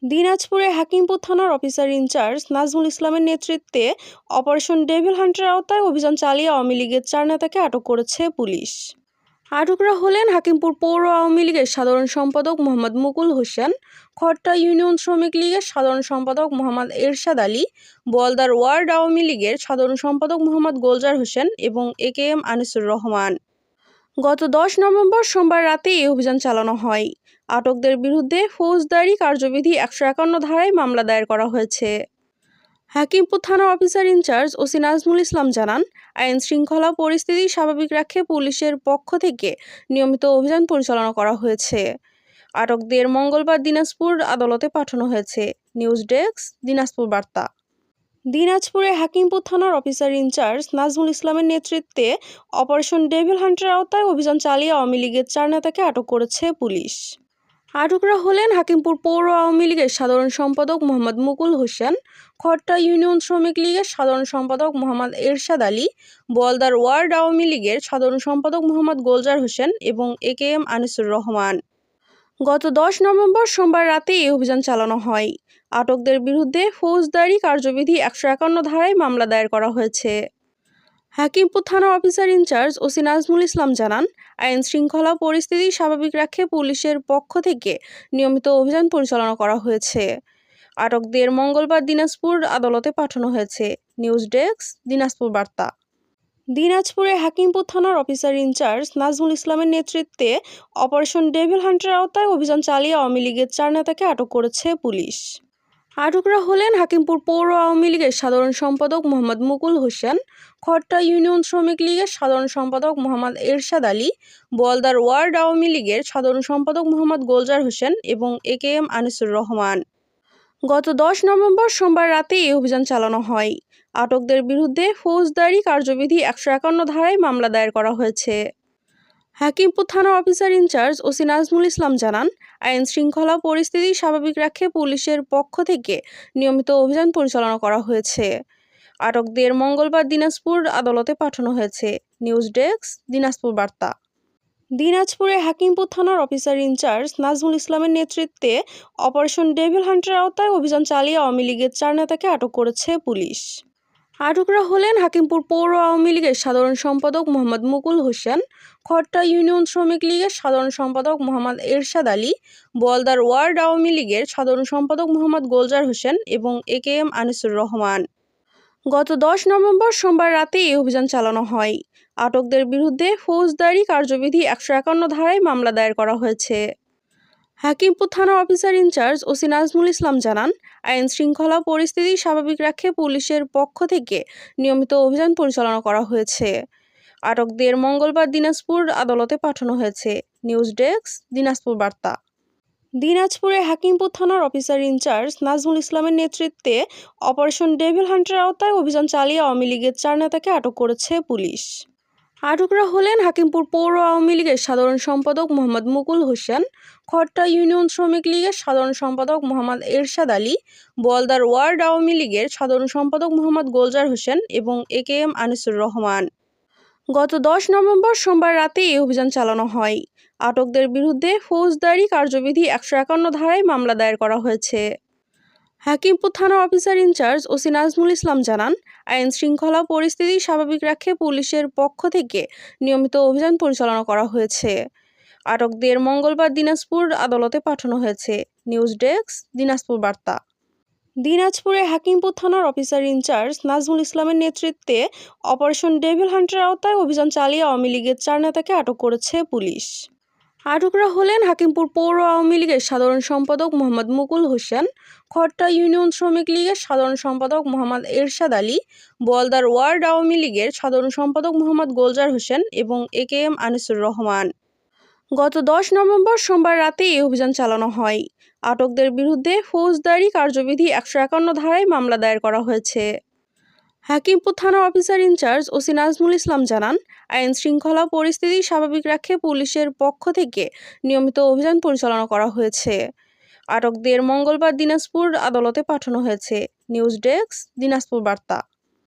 দিনাজপুরে হাকিমপুর থানার officer in charge Nazmul ইসলামের নেতৃত্বে অপারেশন ডেভিল হান্টের আওতায় অভিযান চালিয়ে আওয়ামী লীগের 4 নেতাকে আটক করেছে পুলিশ। আটকরা হলেন হাকিমপুর পৌর আওয়ামী লীগের সাধারণ সম্পাদক মোহাম্মদ মুকুল হোসেন, খড়টা ইউনিয়ন শ্রমিক লীগের সাধারণ সম্পাদক মোহাম্মদ এরশাদ আলী, বোয়ালদার ওয়ার্ড আওয়ামী লীগের সাধারণ সম্পাদক মোহাম্মদ গোলজার হোসেন এবং একেএম আনিসুর রহমান। গত 10 নভেম্বর সোমবার রাতে এই অভিযান চালানো হয়। আটকদের বিরুদ্ধে ফৌজদারি কার্যবিধি 151 ধারায় মামলা দায়ের করা হয়েছে। হাকিমপুর থানার officer in charge OC Nazmul Islam জানান, আইন শৃঙ্খলা পরিস্থিতি স্বাভাবিক রাখতে পুলিশের পক্ষ থেকে নিয়মিত অভিযান পরিচালনা করা হয়েছে। আটকদের মঙ্গলবার দিনাজপুর আদালতে পাঠানো হয়েছে। নিউজ ডেস্ক, দিনাজপুর বার্তা। দিনাজপুরে হাকিমপুর থানার অফিসার ইনচার্জ নাজমুল ইসলামের নেতৃত্বে অপারেশন ডেভিল হান্টের আওতায় অভিযান চালিয়ে আওয়ামী লীগের 4 নেতাকে আটক করেছে পুলিশ। আটকরা হলেন হাকিমপুর পৌর আওয়ামী লীগের সাধারণ সম্পাদক মোহাম্মদ মুকুল হোসেন, খড়টা ইউনিয়ন শ্রমিক লীগের সাধারণ সম্পাদক মোহাম্মদ এরশাদ আলী, বোয়ালদার ওয়ার্ড আওয়ামী লীগের সাধারণ সম্পাদক মোহাম্মদ গোলজার হোসেন এবং একেএম আনিসুর রহমান। গত 10 নভেম্বর সোমবার রাতে এই অভিযান চালানো হয়। আটকদের বিরুদ্ধে ফৌজদারি কার্যবিধি 151 ধারায় মামলা দায়ের করা হয়েছে। হাকিমপুর থানার officer in charge OC Nazmul Islam জানান, আইন শৃঙ্খলা পরিস্থিতি স্বাভাবিক রাখতে পুলিশের পক্ষ থেকে নিয়মিত অভিযান পরিচালনা করা হয়েছে। আটকদের মঙ্গলবার দিনাজপুর আদালতে পাঠানো হয়েছে। নিউজ ডেস্ক, দিনাজপুর বার্তা। দিনাজপুরে হাকিমপুর থানার অফিসার ইনচার্জ নাজমুল ইসলামের নেতৃত্বে অপারেশন ডেভিল হান্টের আওতায় অভিযান চালিয়ে আওয়ামী লীগের 4 নেতাকে আটক করেছে পুলিশ। আটকরা হলেন হাকিমপুর পৌর আওয়ামী লীগের সাধারণ সম্পাদক মোহাম্মদ মুকুল হোসেন, খড়টা ইউনিয়ন শ্রমিক লীগের সাধারণ সম্পাদক মোহাম্মদ এরশাদ আলী, বোয়ালদার ওয়ার্ড আওয়ামী লীগের সাধারণ সম্পাদক মোহাম্মদ গোলজার হোসেন এবং একেএম আনিসুর রহমান। গত 10 নভেম্বর সোমবার রাতে এই অভিযান চালানো হয়। আটকদের বিরুদ্ধে ফৌজদারি কার্যবিধি 151 ধারায় মামলা দায়ের করা হয়েছে। হাকিমপুর থানার officer in charge OC Nazmul Islam জানান, আইন শৃঙ্খলা পরিস্থিতি স্বাভাবিক রাখতে পুলিশের পক্ষ থেকে নিয়মিত অভিযান পরিচালনা করা হয়েছে। আটকদের মঙ্গলবার দিনাজপুর আদালতে পাঠানো হয়েছে। নিউজ ডেস্ক, দিনাজপুর বার্তা। দিনাজপুরে হাকিমপুর থানার অফিসার ইনচার্জ নাজমুল ইসলামের নেতৃত্বে অপারেশন ডেভিল হান্টের আওতায় অভিযান চালিয়ে আওয়ামী লীগের 4 নেতাকে আটক করেছে পুলিশ। আটকরা হলেন হাকিমপুর পৌর আওয়ামী লীগের সাধারণ সম্পাদক মোহাম্মদ মুকুল হোসেন, খড়টা ইউনিয়ন শ্রমিক লীগের সাধারণ সম্পাদক মোহাম্মদ এরশাদ আলী, বোয়ালদার ওয়ার্ড আওয়ামী লীগের সাধারণ সম্পাদক মোহাম্মদ গোলজার হোসেন এবং একেএম আনিসুর রহমান। গত 10 নভেম্বর সোমবার রাতে এই অভিযান চালানো হয়। আটকদের বিরুদ্ধে ফৌজদারি কার্যবিধি 151 ধারায় মামলা দায়ের করা হয়েছে। হাকিমপুর থানার officer in charge OC Nazmul Islam জানান, আইন শৃঙ্খলা পরিস্থিতি স্বাভাবিক রাখতে পুলিশের পক্ষ থেকে নিয়মিত অভিযান পরিচালনা করা হয়েছে। আটকদের মঙ্গলবার দিনাজপুর আদালতে পাঠানো হয়েছে। নিউজ ডেস্ক, দিনাজপুর বার্তা। দিনাজপুরে হাকিমপুর থানার অফিসার ইনচার্জ নাজমুল ইসলামের নেতৃত্বে অপারেশন ডেভিল হান্টের আওতায় অভিযান চালিয়ে আওয়ামী লীগের 4 নেতাকে আটক করেছে পুলিশ। আটকরা হলেন হাকিমপুর পৌর আওয়ামী লীগের সাধারণ সম্পাদক মোহাম্মদ মুকুল হোসেন, খড়টা ইউনিয়ন শ্রমিক লীগের সাধারণ সম্পাদক মোহাম্মদ এরশাদ আলী, বোয়ালদার ওয়ার্ড আওয়ামী লীগের সাধারণ সম্পাদক মোহাম্মদ গোলজার হোসেন এবং একেএম আনিসুর রহমান। গত 10 নভেম্বর সোমবার রাতে এই অভিযান চালানো হয়। আটকদের বিরুদ্ধে ফৌজদারি কার্যবিধি 151 ধারায় মামলা দায়ের করা হয়েছে। হাকিমপুর থানার officer in charge OC Nazmul Islam জানান, আইন শৃঙ্খলা পরিস্থিতি স্বাভাবিক রাখতে পুলিশের পক্ষ থেকে নিয়মিত অভিযান পরিচালনা করা হয়েছে। আটকদের মঙ্গলবার দিনাজপুর আদালতে পাঠানো হয়েছে। নিউজ ডেস্ক, দিনাজপুর বার্তা। দিনাজপুরে হাকিমপুর থানার অফিসার ইনচার্জ নাজমুল ইসলামের নেতৃত্বে অপারেশন ডেভিল হান্টের আওতায় অভিযান চালিয়ে আওয়ামী লীগের 4 নেতাকে আটক করেছে পুলিশ। আটকরা হলেন হাকিমপুর পৌর আওয়ামী লীগের সাধারণ সম্পাদক মোহাম্মদ মুকুল হোসেন, খড়টা ইউনিয়ন শ্রমিক লীগের সাধারণ সম্পাদক মোহাম্মদ এরশাদ আলী, বোয়ালদার ওয়ার্ড আওয়ামী লীগের সাধারণ সম্পাদক মোহাম্মদ গোলজার হোসেন এবং একেএম আনিসুর রহমান। গত 10 নভেম্বর সোমবার রাতে এই অভিযান চালানো হয়। আটকদের বিরুদ্ধে ফৌজদারি কার্যবিধি 151 ধারায় মামলা দায়ের করা হয়েছে। হাকিমপুর থানার officer in charge OC Nazmul Islam জানান, আইন শৃঙ্খলা পরিস্থিতি স্বাভাবিক রাখতে পুলিশের পক্ষ থেকে নিয়মিত অভিযান পরিচালনা করা হয়েছে। আটকদের মঙ্গলবার দিনাজপুর আদালতে পাঠানো হয়েছে। নিউজ ডেস্ক, দিনাজপুর বার্তা।